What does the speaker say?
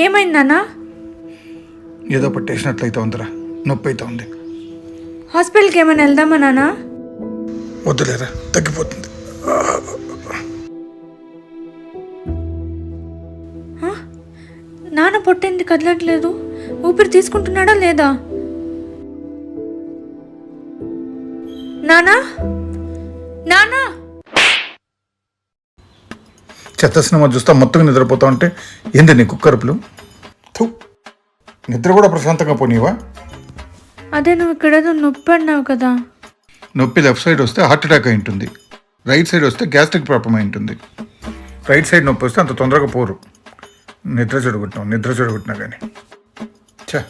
ఏమైంది నాన్న? ఏదో పట్టేసినట్లయితే ఉందిరా, నొప్పి అయితే ఉంది. హాస్పిటల్కి ఏమైనా వెళ్దామా నాన్న? వద్దులేరా, తగ్గిపోతుంది. నాన్న పొట్టేంది కదలట్లేదు? ఊపిరి తీసుకుంటున్నాడా లేదా? నానా నానా చెత్త సినిమా చూస్తా మొత్తం నిద్రపోతా ఉంటే ఏంది నీ కుక్కరుపులు? నిద్ర కూడా ప్రశాంతంగా పోనీవా? అదే నువ్వు ఇక్కడేదో నొప్పి అన్నావు కదా. నొప్పి లెఫ్ట్ సైడ్ వస్తే హార్ట్ అటాక్ అయి ఉంటుంది, రైట్ సైడ్ వస్తే గ్యాస్ట్రిక్ ప్రాబ్లం అయి ఉంటుంది. రైట్ సైడ్ నొప్పి వస్తే అంత తొందరగా పోరు. నిద్ర చెడగొట్టినా కానీ చ